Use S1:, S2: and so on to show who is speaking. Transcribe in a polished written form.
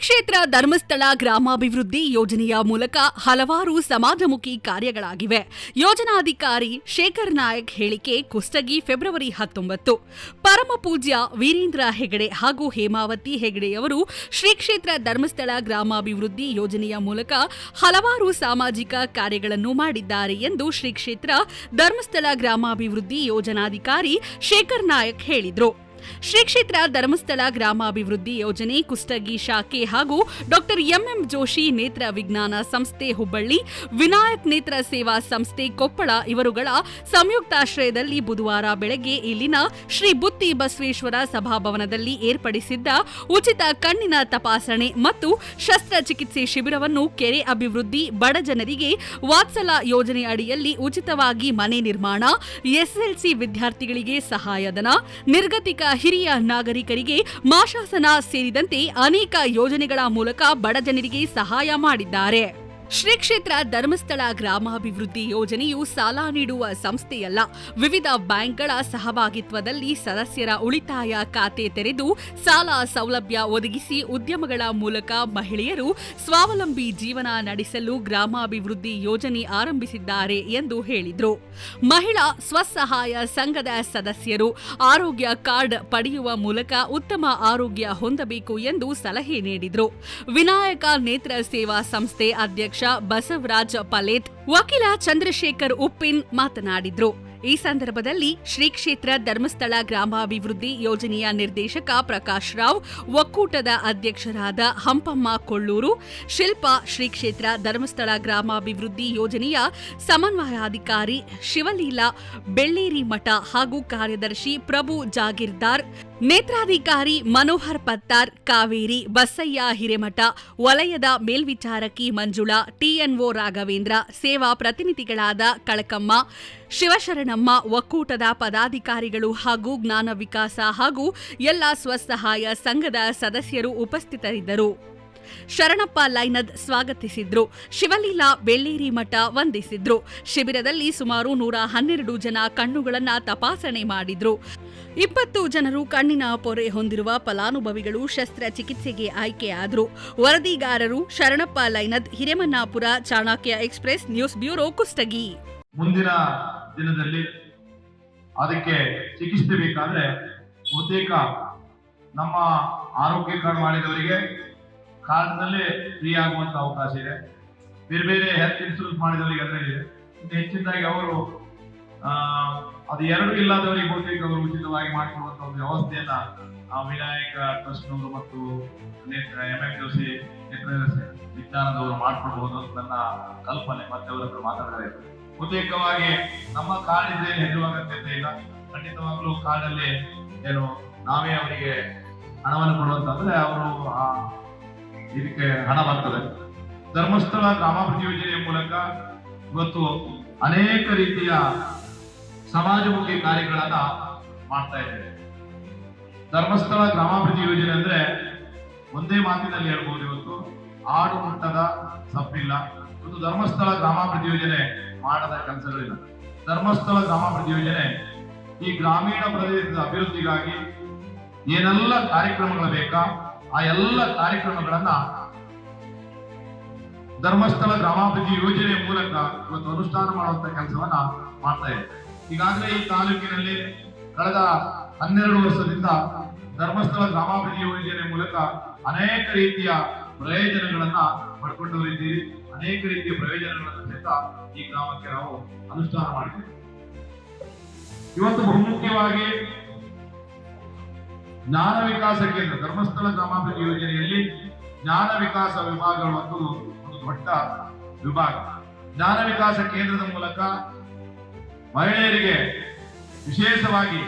S1: ಕ್ಷೇತ್ರ ಧರ್ಮಸ್ಥಳ ಗ್ರಾಮಾಭಿವೃದ್ಧಿ ಯೋಜನೆಯ ಮೂಲಕ ಹಲವಾರು ಸಮಾಜಮುಖಿ ಕಾರ್ಯಗಳಾಗಿವೆ. ಯೋಜನಾಧಿಕಾರಿ ಶೇಖರ್ ನಾಯಕ್ ಹೇಳಿಕೆ ಕುಷ್ಟಗಿ ಫೆಬ್ರವರಿ 19. ಪರಮ ಪೂಜ್ಯ ವೀರೇಂದ್ರ ಹೆಗಡೆ ಹಾಗೂ ಹೇಮಾವತಿ ಹೆಗಡೆಯವರು ಶ್ರೀ ಕ್ಷೇತ್ರ ಧರ್ಮಸ್ಥಳ ಗ್ರಾಮಾಭಿವೃದ್ಧಿ ಯೋಜನೆಯ ಮೂಲಕ ಹಲವಾರು ಸಾಮಾಜಿಕ ಕಾರ್ಯಗಳನ್ನು ಮಾಡಿದ್ದಾರೆ ಎಂದು ಶ್ರೀ ಕ್ಷೇತ್ರ ಧರ್ಮಸ್ಥಳ ಗ್ರಾಮಾಭಿವೃದ್ಧಿ ಯೋಜನಾಧಿಕಾರಿ ಶೇಖರ್ ನಾಯಕ್ ಹೇಳಿದರು. ಶ್ರೀ ಕ್ಷೇತ್ರ ಧರ್ಮಸ್ಥಳ ಗ್ರಾಮಾಭಿವೃದ್ಧಿ ಯೋಜನೆ ಕುಷ್ಟಗಿ ಶಾಖೆ ಹಾಗೂ ಡಾಕ್ಟರ್ ಎಂಎಂ ಜೋಶಿ ನೇತ್ರ ವಿಜ್ಞಾನ ಸಂಸ್ಥೆ ಹುಬ್ಬಳ್ಳಿ, ವಿನಾಯಕ್ ನೇತ್ರ ಸೇವಾ ಸಂಸ್ಥೆ ಕೊಪ್ಪಳ ಇವರುಗಳ ಸಂಯುಕ್ತಾಶ್ರಯದಲ್ಲಿ ಬುಧವಾರ ಬೆಳಗ್ಗೆ ಇಲ್ಲಿನ ಶ್ರೀ ಬುತ್ತಿ ಬಸವೇಶ್ವರ ಸಭಾಭವನದಲ್ಲಿ ಏರ್ಪಡಿಸಿದ್ದ ಉಚಿತ ಕಣ್ಣಿನ ತಪಾಸಣೆ ಮತ್ತು ಶಸ್ತ್ರಚಿಕಿತ್ಸೆ ಶಿಬಿರವನ್ನು ಕೆರೆ ಅಭಿವೃದ್ಧಿ, ಬಡ ಜನರಿಗೆ ವಾತ್ಸಲ ಯೋಜನೆ ಅಡಿಯಲ್ಲಿ ಉಚಿತವಾಗಿ ಮನೆ ನಿರ್ಮಾಣ, ಎಸ್ಎಲ್ಸಿ ವಿದ್ಯಾರ್ಥಿಗಳಿಗೆ ಸಹಾಯಧನ, ನಿರ್ಗತಿಕ ಹಿರಿಯ ನಾಗರಿಕರಿಗೆ ಮಾಶಾಸನ ಸೇರಿದಂತೆ ಅನೇಕ ಯೋಜನೆಗಳ ಮೂಲಕ ಬಡ ಜನರಿಗೆ ಸಹಾಯ ಮಾಡಿದ್ದಾರೆ. ಶ್ರೀ ಕ್ಷೇತ್ರ ಧರ್ಮಸ್ಥಳ ಗ್ರಾಮಾಭಿವೃದ್ಧಿ ಯೋಜನೆಯು ಸಾಲ ನೀಡುವ ಸಂಸ್ಥೆಯಲ್ಲ. ವಿವಿಧ ಬ್ಯಾಂಕ್ಗಳ ಸಹಭಾಗಿತ್ವದಲ್ಲಿ ಸದಸ್ಯರ ಉಳಿತಾಯ ಖಾತೆ ತೆರೆದು ಸಾಲ ಸೌಲಭ್ಯ ಒದಗಿಸಿ ಉದ್ಯಮಗಳ ಮೂಲಕ ಮಹಿಳೆಯರು ಸ್ವಾವಲಂಬಿ ಜೀವನ ನಡೆಸಲು ಗ್ರಾಮಾಭಿವೃದ್ಧಿ ಯೋಜನೆ ಆರಂಭಿಸಿದ್ದಾರೆ ಎಂದು ಹೇಳಿದರು. ಮಹಿಳಾ ಸ್ವಸಹಾಯ ಸಂಘದ ಸದಸ್ಯರು ಆರೋಗ್ಯ ಕಾರ್ಡ್ ಪಡೆಯುವ ಮೂಲಕ ಉತ್ತಮ ಆರೋಗ್ಯ ಹೊಂದಬೇಕು ಎಂದು ಸಲಹೆ ನೀಡಿದರು. ವಿನಾಯಕ ನೇತ್ರ ಸೇವಾ ಸಂಸ್ಥೆ ಅಧ್ಯಕ್ಷ ಬಸವರಾಜ ಪಲೇತ್, ವಕೀಲ ಚಂದ್ರಶೇಖರ್ ಉಪ್ಪಿನ್ ಮಾತನಾಡಿದ್ರು. ಈ ಸಂದರ್ಭದಲ್ಲಿ ಶ್ರೀ ಕ್ಷೇತ್ರ ಧರ್ಮಸ್ಥಳ ಗ್ರಾಮಾಭಿವೃದ್ಧಿ ಯೋಜನೆಯ ನಿರ್ದೇಶಕ ಪ್ರಕಾಶ್ ರಾವ್, ಒಕ್ಕೂಟದ ಅಧ್ಯಕ್ಷರಾದ ಹಂಪಮ್ಮ ಕೊಳ್ಳೂರು, ಶಿಲ್ಪಾ, ಶ್ರೀ ಕ್ಷೇತ್ರ ಧರ್ಮಸ್ಥಳ ಗ್ರಾಮಾಭಿವೃದ್ಧಿ ಯೋಜನೆಯ ಸಮನ್ವಯಾಧಿಕಾರಿ ಶಿವಲೀಲಾ ಬೆಳ್ಳೇರಿ ಮಠ ಹಾಗೂ ಕಾರ್ಯದರ್ಶಿ ಪ್ರಭು ಜಾಗೀರ್ದಾರ್, ನೇತ್ರಾಧಿಕಾರಿ ಮನೋಹರ್ ಪತ್ತಾರ್, ಕಾವೇರಿ, ಬಸಯ್ಯ ಹಿರೇಮಠ, ವಲಯದ ಮೇಲ್ವಿಚಾರಕಿ ಮಂಜುಳಾ, ಟಿಎನ್ಒ ರಾಘವೇಂದ್ರ, ಸೇವಾ ಪ್ರತಿನಿಧಿಗಳಾದ ಕಳಕಮ್ಮ, ಶಿವಶರಣಮ್ಮ, ಒಕ್ಕೂಟದ ಪದಾಧಿಕಾರಿಗಳು ಹಾಗೂ ಜ್ಞಾನ ವಿಕಾಸ ಹಾಗೂ ಎಲ್ಲ ಸ್ವಸಹಾಯ ಸಂಘದ ಸದಸ್ಯರು ಉಪಸ್ಥಿತರಿದ್ದರು. ಶರಣಪ್ಪ ಲೈನದ್ ಸ್ವಾಗತಿಸಿದ್ರು. ಶಿವಲೀಲಾ ಬೆಳ್ಳೇರಿ ಮಠ ವಂದಿಸಿದ್ರು. ಶಿಬಿರದಲ್ಲಿ ಸುಮಾರು 112 ಜನ ಕಣ್ಣುಗಳನ್ನು ತಪಾಸಣೆ ಮಾಡಿದ್ರು. 20 ಜನರು ಕಣ್ಣಿನ ಪೊರೆ ಹೊಂದಿರುವ ಫಲಾನುಭವಿಗಳು ಶಸ್ತ್ರಚಿಕಿತ್ಸೆಗೆ ಆಯ್ಕೆಯಾದರು. ವರದಿಗಾರರು Sharanappa Lainad, Hiremannapura, Chanakya express news bureau, Kushtagi.
S2: ಮುಂದಿನ ದಿನದಲ್ಲಿ ಅದಕ್ಕೆ ಚಿಕಿತ್ಸೆ ಬೇಕಾದ್ರೆ ಬಹುತೇಕ ನಮ್ಮ ಆರೋಗ್ಯ ಕಾರ್ಡ್ ಮಾಡಿದವರಿಗೆ ಕಾರ್ಡ್ನಲ್ಲೇ ಫ್ರೀ ಆಗುವಂತ ಅವಕಾಶ ಇದೆ. ಬೇರೆ ಬೇರೆ ಹೆಲ್ತ್ ಇನ್ಶೂರೆನ್ಸ್ ಮಾಡಿದವರಿಗೆ ಅದರಲ್ಲಿ ಹೆಚ್ಚಿನದಾಗಿ ಅವರು ಅದು ಎರಡು ಇಲ್ಲದವರಿಗೆ ಬಹುತೇಕ ಅವರು ಉಚಿತವಾಗಿ ಮಾಡಿಕೊಡುವಂತ ಒಂದು ವ್ಯವಸ್ಥೆಯನ್ನ ವಿನಾಯಕ ಟ್ರಸ್ಟ್ನವರು ಮತ್ತು ಎಂಎಂ ಜೋಶಿ ವಿಜ್ಞಾನದವರು ಮಾಡ್ಕೊಡ್ಬಹುದು ಅಂತ ನನ್ನ ಕಲ್ಪನೆ. ಮತ್ತೆ ಅವರ ಹತ್ರ ಮಾತಾಡ್ತಾ ಇದ್ದಾರೆ. ಬಹುತೇಕವಾಗಿ ನಮ್ಮ ಕಾರ್ಡ್ ಇದ್ರೆ ಹೆದರುವ ಅಗತ್ಯತೆ ಇಲ್ಲ. ಖಂಡಿತವಾಗ್ಲೂ ಕಾರ್ಡ್ ಅಲ್ಲಿ ಏನು ನಾವೇ ಅವರಿಗೆ ಹಣವನ್ನು ಕೊಡುವಂತಂದ್ರೆ ಅವರು ಇದಕ್ಕೆ ಹಣ ಬರ್ತದೆ. ಧರ್ಮಸ್ಥಳ ಗ್ರಾಮಾಭಿವೃದ್ಧಿ ಯೋಜನೆಯ ಮೂಲಕ ಇವತ್ತು ಅನೇಕ ರೀತಿಯ ಸಮಾಜಮುಖಿ ಕಾರ್ಯಗಳನ್ನ ಮಾಡ್ತಾ ಇದ್ದೇವೆ. ಧರ್ಮಸ್ಥಳ ಗ್ರಾಮಾಭಿವೃದ್ಧಿ ಯೋಜನೆ ಅಂದ್ರೆ ಒಂದೇ ಮಾತಿನಲ್ಲಿ ಹೇಳ್ಬೋದು, ಇವತ್ತು ಆಡು ಮುಟ್ಟದ ಸಪ್ಪಿಲ್ಲ. ಇವತ್ತು ಧರ್ಮಸ್ಥಳ ಗ್ರಾಮಾಭಿವೃದ್ಧಿ ಯೋಜನೆ ಮಾಡದ ಕೆಲಸಗಳಿಲ್ಲ. ಧರ್ಮಸ್ಥಳ ಗ್ರಾಮಾಭಿವೃದ್ಧಿ ಯೋಜನೆ ಈ ಗ್ರಾಮೀಣ ಪ್ರದೇಶದ ಅಭಿವೃದ್ಧಿಗಾಗಿ ಏನೆಲ್ಲ ಕಾರ್ಯಕ್ರಮಗಳು ಬೇಕಾ ಆ ಎಲ್ಲ ಕಾರ್ಯಕ್ರಮಗಳನ್ನ ಧರ್ಮಸ್ಥಳ ಗ್ರಾಮಾಭಿವೃದ್ಧಿ ಯೋಜನೆಯ ಮೂಲಕ ಇವತ್ತು ಅನುಷ್ಠಾನ ಮಾಡುವಂತ ಕೆಲಸವನ್ನ ಮಾಡ್ತಾ ಇದೆ. ಈಗಾಗಲೇ ಈ ತಾಲೂಕಿನಲ್ಲಿ ಕಳೆದ 12 ವರ್ಷದಿಂದ ಧರ್ಮಸ್ಥಳ ಗ್ರಾಮಾಭಿವೃದ್ಧಿ ಯೋಜನೆ ಮೂಲಕ ಅನೇಕ ರೀತಿಯ ಪ್ರಯೋಜನಗಳನ್ನ ಪಡ್ಕೊಂಡವರಿದ್ದೀರಿ. ಅನೇಕ ರೀತಿಯ ಪ್ರಯೋಜನಗಳನ್ನು ಸಹಿತ ಈ ಗ್ರಾಮಕ್ಕೆ ನಾವು ಅನುಷ್ಠಾನ ಮಾಡಿದ್ದೇವೆ. ಇವತ್ತು ಬಹುಮುಖ್ಯವಾಗಿ ಜ್ಞಾನ ವಿಕಾಸ ಕೇಂದ್ರ ಧರ್ಮಸ್ಥಳ ಗ್ರಾಮಾಭಿವೃದ್ಧಿ ಯೋಜನೆಯಲ್ಲಿ ಜ್ಞಾನ ವಿಕಾಸ ವಿಭಾಗಗಳು ಒಂದು ದೊಡ್ಡ ವಿಭಾಗ. ಜ್ಞಾನ ವಿಕಾಸ ಕೇಂದ್ರದ ಮೂಲಕ ಮಹಿಳೆಯರಿಗೆ ವಿಶೇಷವಾಗಿ